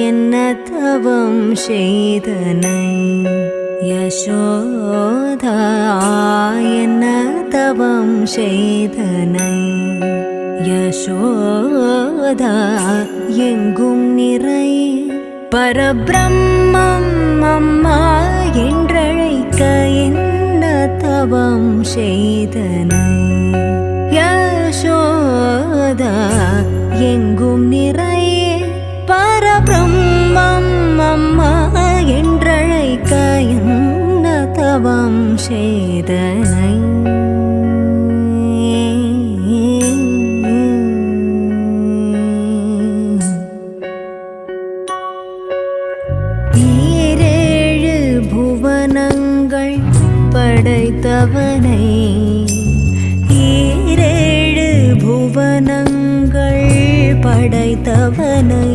என்ன தவம் செய்தனை யசோதா என்ன தவம் செய்தனை யசோதா எங்கும் நிறை பரபிரம்மம் அம்மா என்றழைக்க என்ன தவம் செய்தனை யசோதா எங்கும் நிறை பரபிரம்மம் அம்மா என்றழைக்க என்ன தவம் செய்தனை ஈரேழு புவனங்கள் படைத்தவனை ஈரேழு புவனங்கள் படைத்தவனை